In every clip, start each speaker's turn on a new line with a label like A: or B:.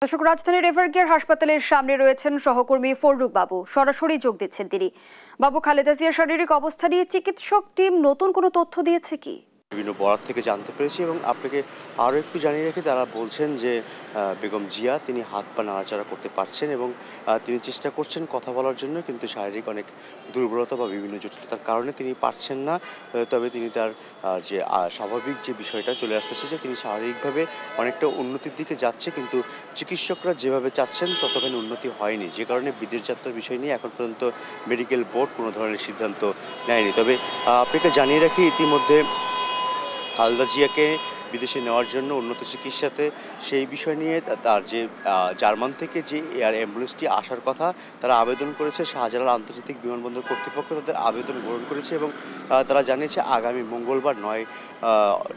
A: দর্শক, রাজধানীর এভারকেয়ার হাসপাতালের সামনে রয়েছেন সহকর্মী ফররুক বাবু। সরাসরি যোগ দিচ্ছেন তিনি। বাবু, খালেদা জিয়ার শারীরিক অবস্থা নিয়ে চিকিৎসক টিম নতুন কোনো তথ্য দিয়েছে কি?
B: বিভিন্ন বরাত থেকে জানতে পেরেছি এবং আপনাকে আরও একটু জানিয়ে রাখি, তারা বলছেন যে বেগম জিয়া তিনি হাত পা নাড়াচাড়া করতে পারছেন এবং তিনি চেষ্টা করছেন কথা বলার জন্য, কিন্তু শারীরিক অনেক দুর্বলতা বা বিভিন্ন জটিলতার কারণে তিনি পারছেন না। তবে তিনি তার যে স্বাভাবিক যে বিষয়টা চলে আসতেছে, যে তিনি শারীরিকভাবে অনেকটা উন্নতির দিকে যাচ্ছে, কিন্তু চিকিৎসকরা যেভাবে চাচ্ছেন ততখানি উন্নতি হয়নি, যে কারণে বিদেশ যাত্রার বিষয় নিয়ে এখন পর্যন্ত মেডিকেল বোর্ড কোনো ধরনের সিদ্ধান্ত নেয়নি। তবে আপনাকে জানিয়ে রাখি, ইতিমধ্যে খালেদা জিয়াকে বিদেশে নেওয়ার জন্য উন্নত চিকিৎসাতে সেই বিষয় নিয়ে তার যে জার্মান থেকে যে এয়ার অ্যাম্বুলেন্সটি আসার কথা, তারা আবেদন করেছে। শাহজালাল আন্তর্জাতিক বিমানবন্দর কর্তৃপক্ষ তাদের আবেদন গ্রহণ করেছে এবং তারা জানিয়েছে আগামী মঙ্গলবার 9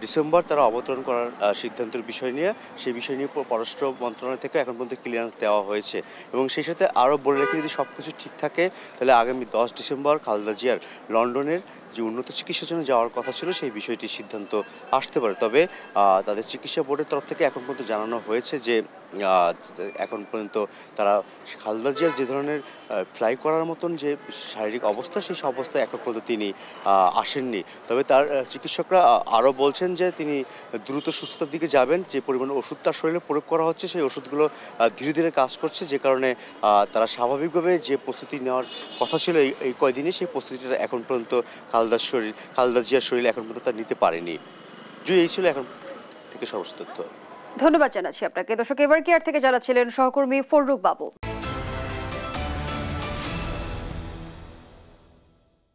B: ডিসেম্বর তারা অবতরণ করার সিদ্ধান্তের বিষয় নিয়ে, সেই বিষয় নিয়ে পররাষ্ট্র মন্ত্রণালয় থেকে এখন পর্যন্ত ক্লিয়ারেন্স দেওয়া হয়েছে। এবং সেই সাথে আরও বলে রেখে, যদি সব কিছু ঠিক থাকে তাহলে আগামী 10 ডিসেম্বর খালেদা জিয়ার লন্ডনের যে উন্নত চিকিৎসার জন্য যাওয়ার কথা ছিল, সেই বিষয়টির সিদ্ধান্ত আসতে পারে। তবে তাদের চিকিৎসা বোর্ডের তরফ থেকে এখন পর্যন্ত জানানো হয়েছে যে এখন পর্যন্ত তারা খালেদা জিয়ার যে ধরনের ফ্লাই করার মতন যে শারীরিক অবস্থা, সেই অবস্থায় এখন পর্যন্ত তিনি আসেননি। তবে তার চিকিৎসকরা আরও বলছেন যে তিনি দ্রুত সুস্থতার দিকে যাবেন। যে পরিমাণ ওষুধ তার শরীরে প্রয়োগ করা হচ্ছে, সেই ওষুধগুলো ধীরে ধীরে কাজ করছে, যে কারণে তারা স্বাভাবিকভাবে যে প্রস্তুতি নেওয়ার কথা ছিল এই কয়দিনে, সেই প্রস্তুতিটা এখন পর্যন্ত খালেদা জিয়ার শরীরে এখন পর্যন্ত তা নিতে পারেনি। এই ছিল এখন থেকে সর্বশেষ তথ্য।
A: ধন্যবাদ জানাচ্ছি আপনাকে। দর্শক, এভারকেয়ার থেকে জানাচ্ছিলেন সহকর্মী ফররুক বাবু।